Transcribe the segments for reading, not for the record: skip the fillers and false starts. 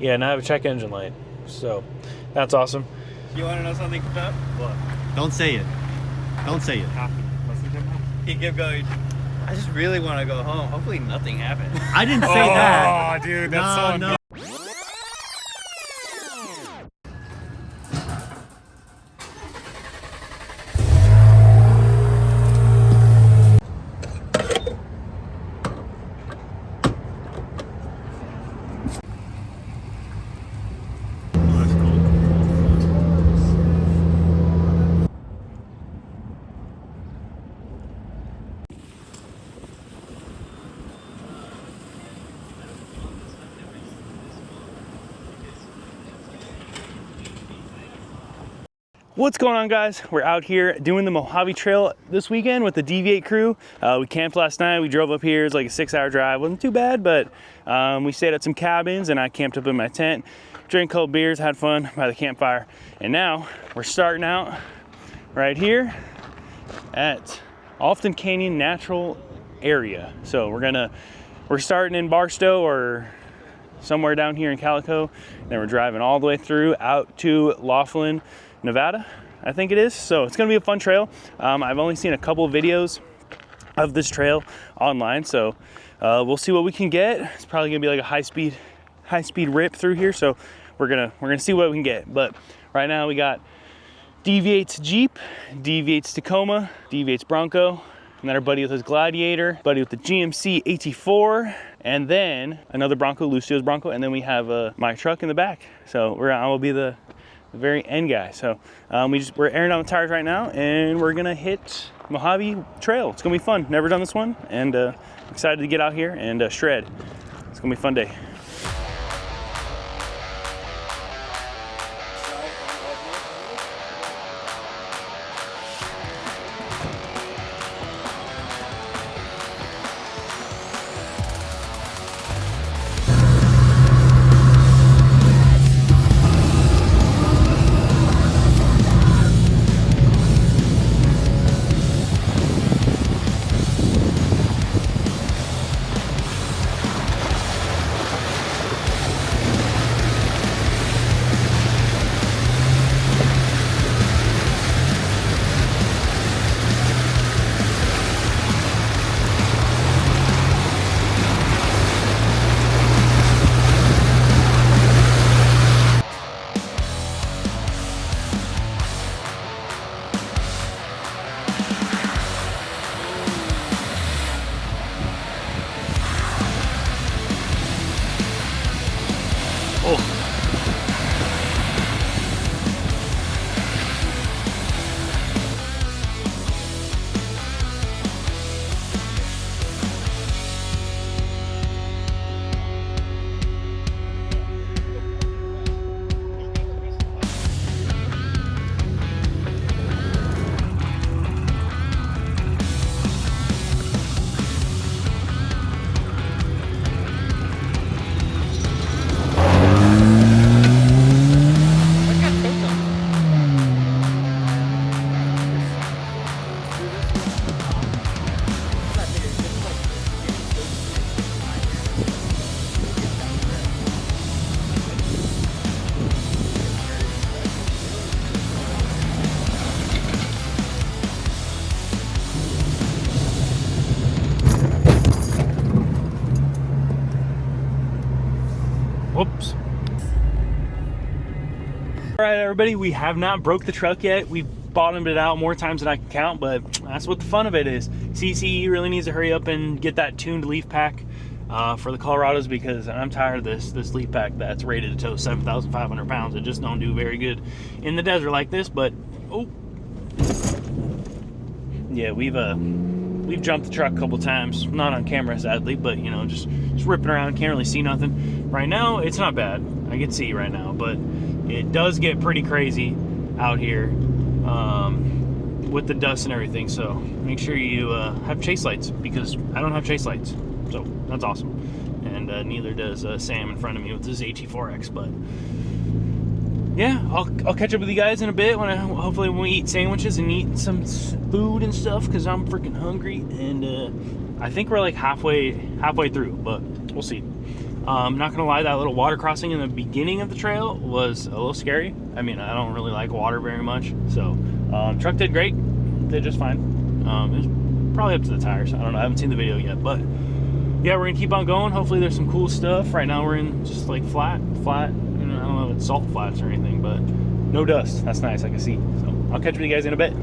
Yeah, and I have a check engine light. So that's awesome. You want to know something, Pep? What? Don't say it. Don't say it. He kept going, I just really want to go home. Hopefully nothing happened. I didn't say that. Oh, dude, that's No. What's going on, guys? We're out here doing the Mojave Trail this weekend with the DV8 crew. We camped last night. We drove up here. It's like a 6-hour drive. Wasn't too bad, but we stayed at some cabins and I camped up in my tent, drank cold beers, had fun by the campfire. And now we're starting out right here at Alton Canyon Natural Area. So we're starting in Barstow or somewhere down here in Calico. Then we're driving all the way through out to Laughlin, Nevada, I think it is. So it's gonna be a fun trail. I've only seen a couple of videos of this trail online, so we'll see what we can get. It's probably gonna be like a high speed rip through here, so we're gonna see what we can get. But right now we got DV8's Jeep, DV8's Tacoma, DV8's Bronco, and then our buddy with his Gladiator, buddy with the GMC AT4, and then another Bronco, Lucio's Bronco, and then we have my truck in the back. So I will be the very end guy. So we're airing down the tires right now, and we're gonna hit Mojave Trail. It's gonna be fun. Never done this one, and excited to get out here and shred. It's gonna be a fun day. Whoops. All right, everybody, we have not broke the truck yet. We've bottomed it out more times than I can count, but that's what the fun of it is. CCE really needs to hurry up and get that tuned leaf pack for the Colorados, because I'm tired of this leaf pack that's rated to tow 7,500 pounds. It just don't do very good in the desert like this. But oh yeah, we've jumped the truck a couple times, not on camera sadly, but you know, just ripping around, can't really see nothing. Right now it's not bad, I can see right now, but it does get pretty crazy out here with the dust and everything. So make sure you have chase lights, because I don't have chase lights, so that's awesome. And neither does Sam in front of me with his AT4X. But yeah, I'll catch up with you guys in a bit hopefully when we eat sandwiches and eat some food and stuff, because I'm freaking hungry. And I think we're like halfway through, but we'll see. Not gonna lie, that little water crossing in the beginning of the trail was a little scary. I mean, I don't really like water very much, so truck did great, did just fine. It was probably up to the tires. I don't know, I haven't seen the video yet, but yeah, we're gonna keep on going. Hopefully there's some cool stuff. Right now we're in just like flat. You know, I don't know if it's salt flats or anything, but no dust. That's nice, I can see. So I'll catch you guys in a bit.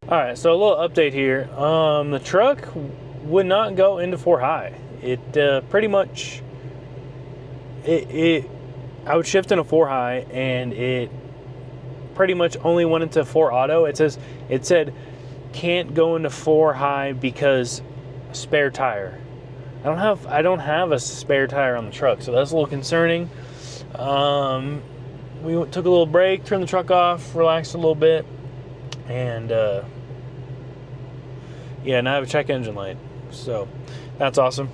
All right, so a little update here. The truck would not go into 4 high. It pretty much, I would shift into 4 high, and it pretty much only went into 4 auto. It said can't go into 4 high because spare tire. I don't have a spare tire on the truck, so that's a little concerning. We took a little break, turned the truck off, relaxed a little bit, and yeah, now I have a check engine light, so that's awesome.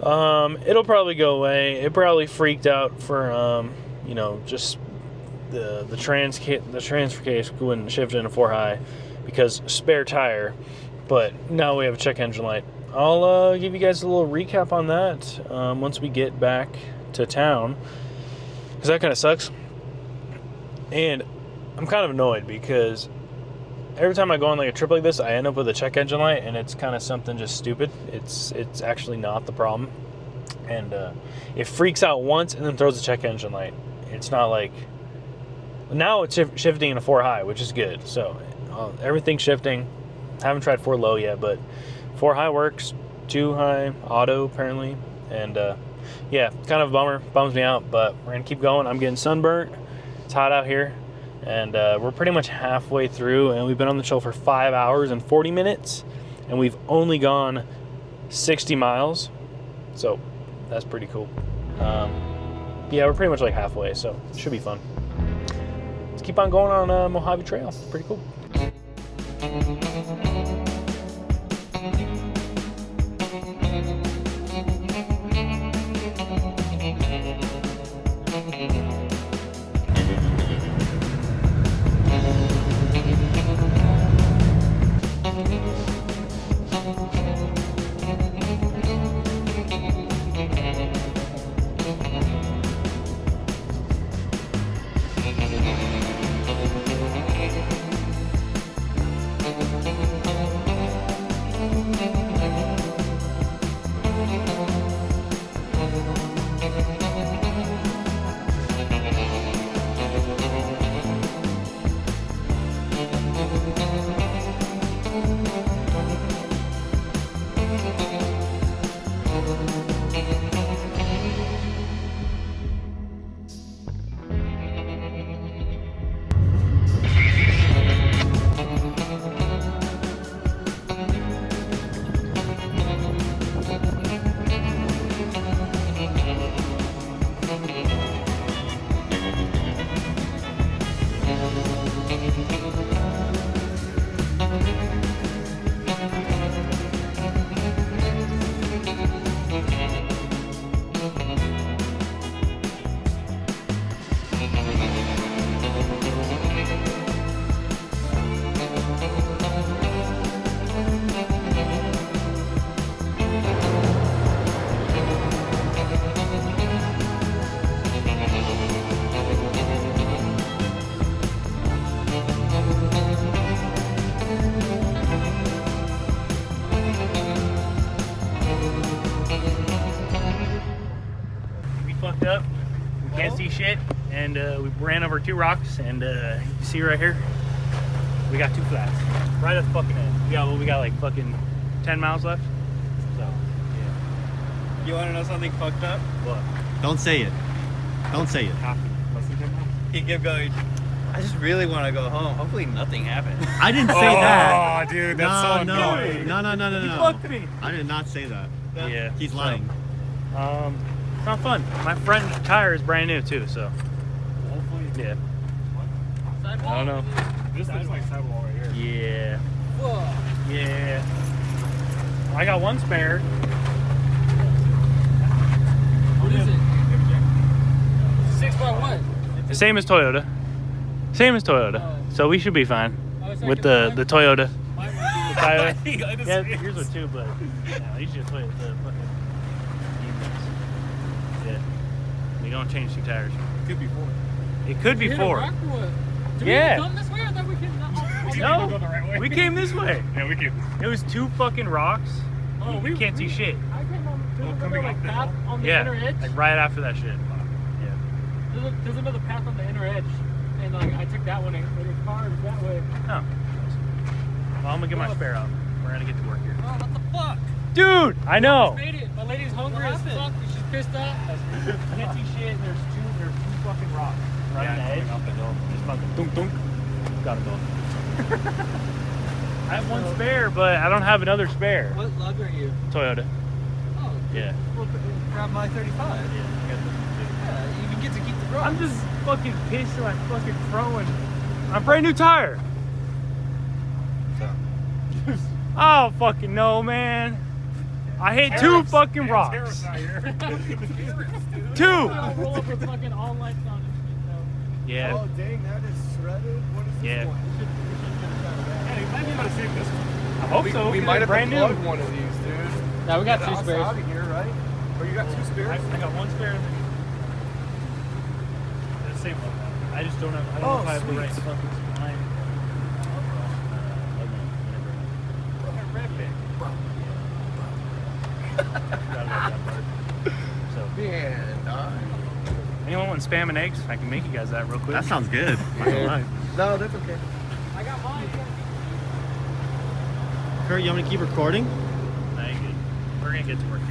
It'll probably go away. It probably freaked out for you know, just the transfer case wouldn't shift into 4 high because spare tire. But now we have a check engine light. I'll give you guys a little recap on that once we get back to town, because that kind of sucks. And I'm kind of annoyed because every time I go on like a trip like this, I end up with a check engine light, and it's kind of something just stupid. It's actually not the problem, and it freaks out once and then throws a check engine light. It's not like now it's shifting into 4 high, which is good. So everything's shifting. Haven't tried 4 low yet, but 4 high works. 2 high auto apparently, and yeah, kind of a bummer. Bums me out, but we're gonna keep going. I'm getting sunburnt. It's hot out here. And we're pretty much halfway through, and we've been on the trail for 5 hours and 40 minutes, and we've only gone 60 miles, so that's pretty cool. Yeah, we're pretty much like halfway, so it should be fun. Let's keep on going on Mojave Trail. Pretty cool. Up, we can't see shit, and we ran over 2 rocks, and you see right here, we got 2 flats right at the fucking end. We got like fucking 10 miles left, so yeah. You want to know something fucked up? What? Don't say it. Don't say it. He kept going, I just really want to go home. Hopefully nothing happens. I didn't say that. Oh, dude, that's so annoying. No. Fuck me. I did not say that. Yeah. He's lying. It's not fun. My front tire is brand new too, so yeah. I don't know. This looks like sidewall right here. Yeah. Yeah. I got 1 spare. What is it? 6x1. The same as Toyota. Same as Toyota. So we should be fine with the Toyota. Yeah, here's one too, but yeah, you should put the fucking. Yeah. We don't change 2 tires. Could be 4. It could be 4. Do Yeah. we come this way? I thought we came No, Go the right way. we came this way. Yeah, we came. It was 2 fucking rocks. Oh, We can't see shit. I came on Oh, there's coming another off the path hill? on the Yeah, inner edge. like right after that shit. Yeah. There's another path on the inner edge, and like I took that one, and the car is that way. Oh. Well, I'm gonna get my spare out. We're gonna get to work here. Oh, what the fuck? Dude, I know. Made it. My lady's hungry as fuck. She's pissed off. Can't see shit. There's two fucking rocks right on the edge. Just fucking dunk dunk. Got it going. I have one spare, but I don't have another spare. What lug are you? Toyota. Oh, Yeah. Well, grab my 35. Yeah, Yeah, you can get to keep the rocks. I'm just fucking pissed at my fucking throwing a brand new tire. Oh fucking no, man. I hit 2 fucking rocks. 2. I'll roll up with fucking all lights on and shit. So. Yeah. Oh, dang, that is shredded. What is this Yeah. one? Hey, you might be able to save this one. I hope so. We might have brand to new. plug one of these, dude. Now we got Get 2 us spares. out of here, right? Oh, you got 2 spares? I got 1 spare. The same one. I just don't have. I don't know if I have the right fucking line. So, anyone want spam and eggs? I can make you guys that real quick. That sounds good. Not gonna lie. No, that's okay. I got mine. Kurt, you want me to keep recording? No, you're good. We're gonna get to work.